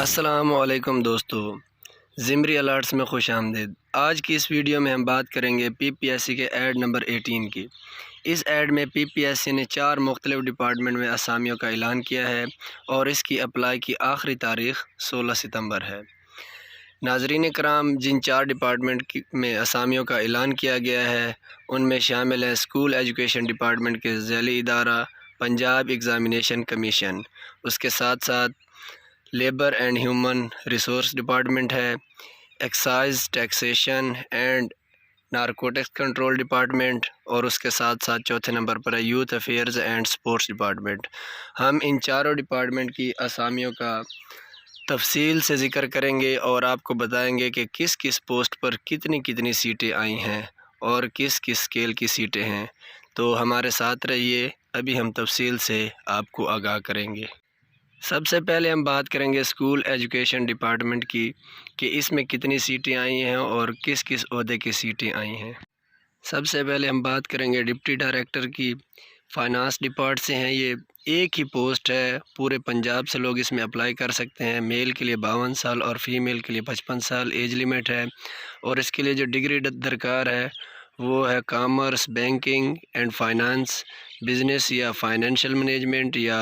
السلام علیکم دوستو، زمری الرٹس میں خوش آمدید۔ آج کی اس ویڈیو میں ہم بات کریں گے پی پی ایس سی کے ایڈ نمبر 18 کی۔ اس ایڈ میں پی پی ایس سی نے 4 مختلف ڈپارٹمنٹ میں اسامیوں کا اعلان کیا ہے اور اس کی اپلائی کی آخری تاریخ 16 ستمبر ہے۔ ناظرین کرام، جن 4 ڈپارٹمنٹ میں اسامیوں کا اعلان کیا گیا ہے ان میں شامل ہے اسکول ایجوکیشن ڈپارٹمنٹ کے ذیلی ادارہ پنجاب ایگزامینیشن کمیشن، اس کے ساتھ ساتھ labour and human resource department ہے، excise taxation and narcotics control department, اور اس کے ساتھ ساتھ چوتھے نمبر پر ہے youth affairs and sports department. ہم ان چاروں ڈپارٹمنٹ کی اسامیوں کا تفصیل سے ذکر کریں گے اور آپ کو بتائیں گے کہ کس کس پوسٹ پر کتنی سیٹیں آئی ہیں اور کس کس اسکیل کی سیٹیں ہیں۔ تو ہمارے ساتھ رہیے، ابھی ہم تفصیل سے آپ کو آگاہ کریں گے۔ سب سے پہلے ہم بات کریں گے اسکول ایجوکیشن ڈپارٹمنٹ کی کہ اس میں کتنی سیٹیں آئی ہیں اور کس کس عہدے کی سیٹیں آئی ہیں۔ سب سے پہلے ہم بات کریں گے ڈپٹی ڈائریکٹر کی، فائنانس ڈپارٹ سے ہیں۔ یہ ایک ہی پوسٹ ہے، پورے پنجاب سے لوگ اس میں اپلائی کر سکتے ہیں۔ میل کے لیے 52 سال اور فیمیل کے لیے 55 سال ایج لمٹ ہے، اور اس کے لیے جو ڈگری درکار ہے وہ ہے commerce, banking and finance, business یا فائنینشیل مینجمنٹ یا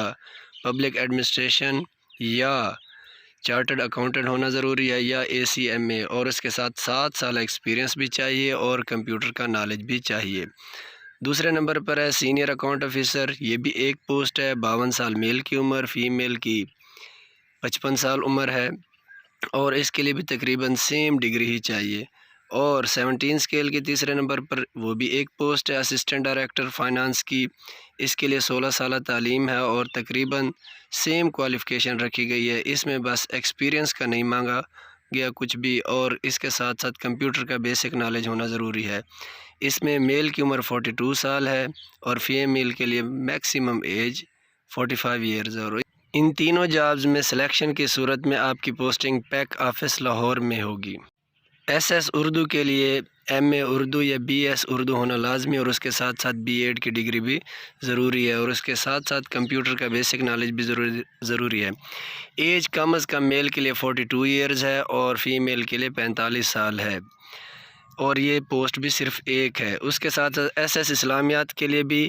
پبلک ایڈمنسٹریشن یا چارٹرڈ اکاؤنٹنٹ ہونا ضروری ہے یا ACMA، اور اس کے ساتھ 7 سال ایکسپیرینس بھی چاہیے اور کمپیوٹر کا نالج بھی چاہیے۔ دوسرے نمبر پر ہے سینئر اکاؤنٹ آفیسر، یہ بھی ایک پوسٹ ہے، 52 سال میل کی عمر، فیمیل کی 55 سال عمر ہے، اور اس کے لیے بھی تقریباً سیم ڈگری ہی چاہیے۔ اور 17 اسکیل کے تیسرے نمبر پر وہ بھی ایک پوسٹ ہے اسسٹنٹ ڈائریکٹر فائنانس کی، اس کے لیے 16 سالہ تعلیم ہے اور تقریباً سیم کوالیفیکیشن رکھی گئی ہے۔ اس میں بس ایکسپیرینس کا نہیں مانگا گیا کچھ بھی، اور اس کے ساتھ ساتھ کمپیوٹر کا بیسک نالج ہونا ضروری ہے۔ اس میں میل کی عمر 42 سال ہے اور فیمیل کے لیے میکسیمم ایج 45 ایئرز ہے۔ اور ان تینوں جابز میں سلیکشن کی صورت میں آپ کی پوسٹنگ پیک آفس لاہور میں ہوگی۔ SS اردو کے لیے MA اردو یا BS اردو ہونا لازمی، اور اس کے ساتھ ساتھ B.Ed کی ڈگری بھی ضروری ہے، اور اس کے ساتھ ساتھ کمپیوٹر کا بیسک نالج بھی ضروری ہے۔ ایج کم از کم میل کے لیے 42 ایئرز ہے اور فیمیل کے لیے 45 سال ہے، اور یہ پوسٹ بھی صرف ایک ہے۔ اس کے ساتھ ساتھ SS اسلامیات کے لیے بھی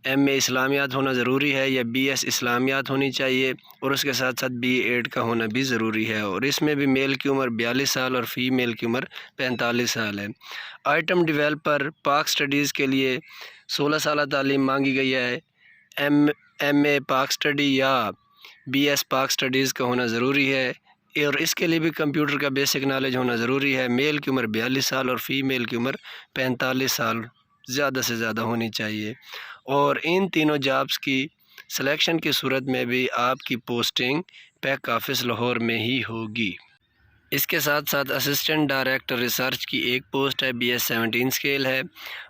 MA اسلامیات ہونا ضروری ہے یا BS اسلامیات ہونی چاہیے، اور اس کے ساتھ ساتھ B.Ed کا ہونا بھی ضروری ہے، اور اس میں بھی میل کی عمر 42 سال اور فیمیل کی عمر 45 سال ہے۔ آئٹم ڈیولپر پاک سٹڈیز کے لیے 16 سالہ تعلیم مانگی گئی ہے، MA پاک سٹڈی یا BS پاک سٹڈیز کا ہونا ضروری ہے، اور اس کے لیے بھی کمپیوٹر کا بیسک نالج ہونا ضروری ہے۔ میل کی عمر 42 سال اور فیمیل کی عمر 45 سال زیادہ سے زیادہ ہونی چاہیے، اور ان تینوں جابز کی سلیکشن کی صورت میں بھی آپ کی پوسٹنگ پیک آفس لاہور میں ہی ہوگی۔ اس کے ساتھ ساتھ اسسٹنٹ ڈائریکٹر ریسرچ کی ایک پوسٹ ہے، BS 17 اسکیل ہے،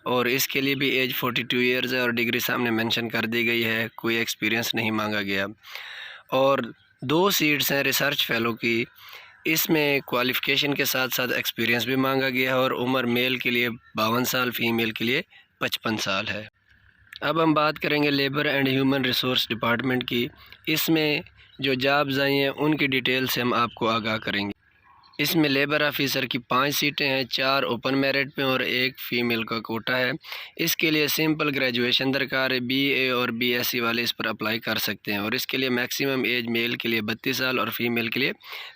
اور اس کے لیے بھی ایج 42 ایئرز ہے اور ڈگری سامنے مینشن کر دی گئی ہے، کوئی ایکسپیرینس نہیں مانگا گیا۔ اور 2 سیٹس ہیں ریسرچ فیلو کی، اس میں کوالیفیکیشن کے ساتھ ساتھ ایکسپیرینس بھی مانگا گیا ہے، اور عمر میل کے لیے 52 سال، فیمیل کے لیے 55 سال ہے۔ اب ہم بات کریں گے labour and human resource department کی۔ اس میں جو جابز آئی ہیں ان کی ڈیٹیل سے ہم آپ کو آگاہ کریں گے۔ اس میں لیبر آفیسر کی 5 سیٹیں ہیں، 4 اوپن میرٹ میں اور 1 فیمیل کا کوٹا ہے۔ اس کے لیے سمپل گریجویشن درکار ہے، BA اور BSc والے اس پر اپلائی کر سکتے ہیں، اور اس کے لیے میکسیمم ایج میل کے لیے 32 سال اور فیمیل کے لیے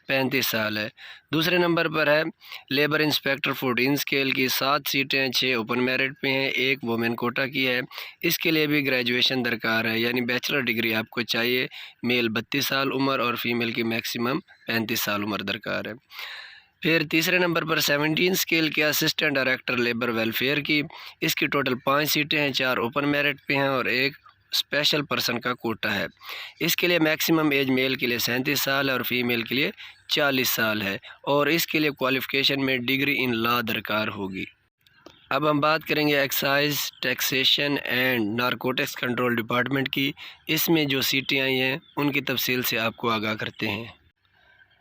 35 سال ہے۔ دوسرے نمبر پر ہے لیبر انسپیکٹر 14 اسکیل کی، 7 سیٹیں ہیں، 6 اوپن میرٹ میں ہیں، 1 وومن کوٹا کی ہے۔ اس کے لیے بھی گریجویشن درکار ہے، یعنی بیچلر ڈگری آپ کو چاہیے۔ میل 32 سال عمر اور فیمیل کی میکسیمم 35 سال عمر درکار ہے۔ پھر تیسرے نمبر پر 17 اسکیل کے اسسٹنٹ ڈائریکٹر لیبر ویلفیئر کی، اس کی ٹوٹل 5 سیٹیں ہیں، 4 اوپن میرٹ پہ ہیں اور 1 اسپیشل پرسن کا کوٹا ہے۔ اس کے لیے میکسیمم ایج میل کے لیے 37 سال ہے اور فیمیل کے لیے 40 سال ہے، اور اس کے لیے کوالیفیکیشن میں ڈگری ان لا درکار ہوگی۔ اب ہم بات کریں گے excise taxation and narcotics control department کی۔ اس میں جو سیٹیں آئی ہیں ان کی تفصیل سے آپ کو آگاہ کرتے ہیں۔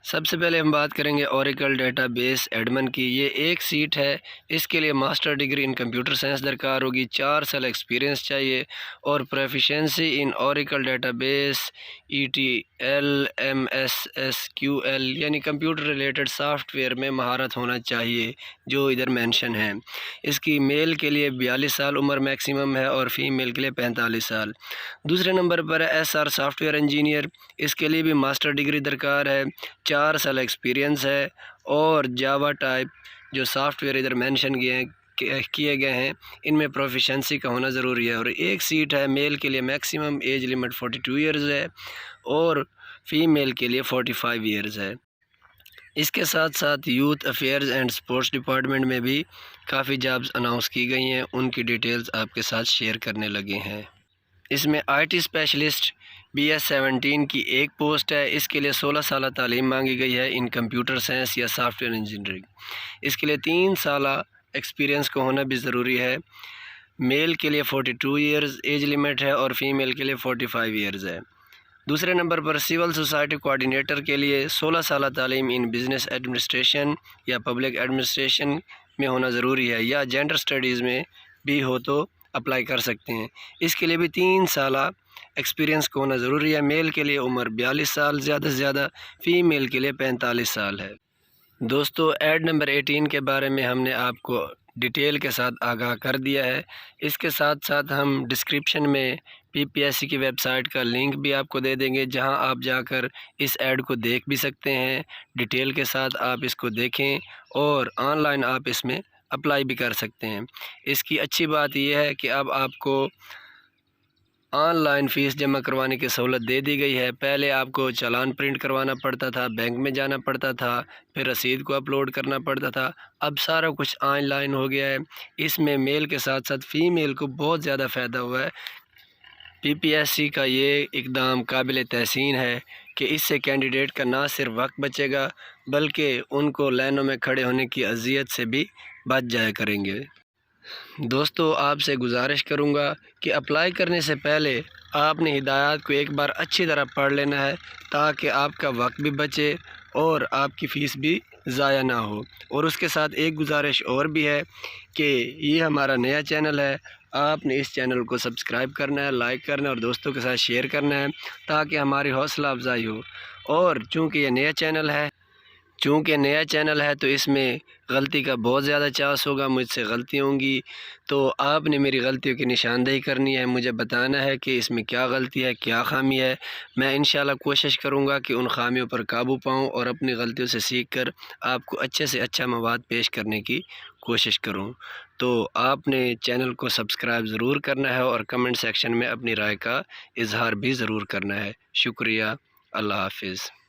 سب سے پہلے ہم بات کریں گے اوریکل ڈیٹا بیس ایڈمن کی۔ یہ ایک سیٹ ہے، اس کے لیے master degree in computer science درکار ہوگی، 4 سال ایکسپیرینس چاہیے اور proficiency in Oracle data base ETL MS SQL یعنی کمپیوٹر ریلیٹڈ سافٹ ویئر میں مہارت ہونا چاہیے جو ادھر مینشن ہے۔ اس کی میل کے لیے 42 سال عمر میکسیمم ہے اور فیمیل کے لیے 45 سال۔ دوسرے نمبر پر ہے SR سافٹ ویئر انجینئر، اس کے لیے بھی ماسٹر ڈگری درکار ہے، 4 سال ایکسپیرینس ہے اور جاوا ٹائپ جو سافٹ ویئر ادھر مینشن کیے گئے ہیں ان میں پروفیشنسی کا ہونا ضروری ہے۔ اور ایک سیٹ ہے، میل کے لیے میکسیمم ایج لمٹ 42 ایئرز ہے اور فیمیل کے لیے 45 ایئرز ہے۔ اس کے ساتھ ساتھ youth affairs and sports department میں بھی کافی جابز اناؤنس کی گئی ہیں، ان کی ڈیٹیلز آپ کے ساتھ شیئر کرنے لگے ہیں۔ اس میں IT اسپیشلسٹ BS17 کی ایک پوسٹ ہے، اس کے لیے 16 سالہ تعلیم مانگی گئی ہے ان کمپیوٹر سائنس یا سافٹ ویئر انجینئرنگ۔ اس کے لیے 3 سالہ ایکسپیرینس کو ہونا بھی ضروری ہے۔ میل کے لیے 42 ایئرز ایج لمٹ ہے اور فیمیل کے لیے 45 ایئرز ہے۔ دوسرے نمبر پر سول سوسائٹی کوآرڈینیٹر کے لیے 16 سالہ تعلیم ان بزنس ایڈمنسٹریشن یا پبلک ایڈمنسٹریشن میں ہونا ضروری ہے، یا جینڈر اسٹڈیز میں بھی ہو تو اپلائی کر سکتے ہیں۔ اس کے لیے بھی 3 سالہ ایکسپیرینس کو ہونا ضروری ہے۔ میل کے لیے عمر 42 سال زیادہ سے زیادہ، فیمیل کے لیے 45 سال ہے۔ دوستو، ایڈ نمبر 18 کے بارے میں ہم نے آپ کو ڈیٹیل کے ساتھ آگاہ کر دیا ہے۔ اس کے ساتھ ساتھ ہم ڈسکرپشن میں PPSC کی ویب سائٹ کا لنک بھی آپ کو دے دیں گے، جہاں آپ جا کر اس ایڈ کو دیکھ بھی سکتے ہیں۔ ڈیٹیل کے ساتھ آپ اس کو دیکھیں اور آن لائن آپ اس میں اپلائی بھی کر سکتے ہیں۔ اس کی اچھی بات یہ ہے کہ اب آپ کو آن لائن فیس جمع کروانے کی سہولت دے دی گئی ہے۔ پہلے آپ کو چالان پرنٹ کروانا پڑتا تھا، بینک میں جانا پڑتا تھا، پھر رسید کو اپلوڈ کرنا پڑتا تھا، اب سارا کچھ آن لائن ہو گیا ہے۔ اس میں میل کے ساتھ ساتھ فیمیل کو بہت زیادہ فائدہ ہوا ہے۔ PPSC کا یہ اقدام قابل تحسین ہے کہ اس سے کینڈیڈیٹ کا نہ صرف وقت بچے گا بلکہ ان کو لائنوں میں کھڑے ہونے کی اذیت سے بھی بچ جایا کریں گے۔ دوستو، آپ سے گزارش کروں گا کہ اپلائی کرنے سے پہلے آپ نے ہدایات کو ایک بار اچھی طرح پڑھ لینا ہے تاکہ آپ کا وقت بھی بچے اور آپ کی فیس بھی ضائع نہ ہو۔ اور اس کے ساتھ ایک گزارش اور بھی ہے کہ یہ ہمارا نیا چینل ہے، آپ نے اس چینل کو سبسکرائب کرنا ہے، لائک کرنا ہے اور دوستوں کے ساتھ شیئر کرنا ہے تاکہ ہماری حوصلہ افزائی ہو۔ اور چونکہ یہ نیا چینل ہے تو اس میں غلطی کا بہت زیادہ چانس ہوگا، مجھ سے غلطی ہوں گی، تو آپ نے میری غلطیوں کی نشاندہی کرنی ہے، مجھے بتانا ہے کہ اس میں کیا غلطی ہے، کیا خامی ہے۔ میں انشاءاللہ کوشش کروں گا کہ ان خامیوں پر قابو پاؤں اور اپنی غلطیوں سے سیکھ کر آپ کو اچھے سے اچھا مواد پیش کرنے کی کوشش کروں۔ تو آپ نے چینل کو سبسکرائب ضرور کرنا ہے اور کمنٹ سیکشن میں اپنی رائے کا اظہار بھی ضرور کرنا ہے۔ شکریہ، اللہ حافظ۔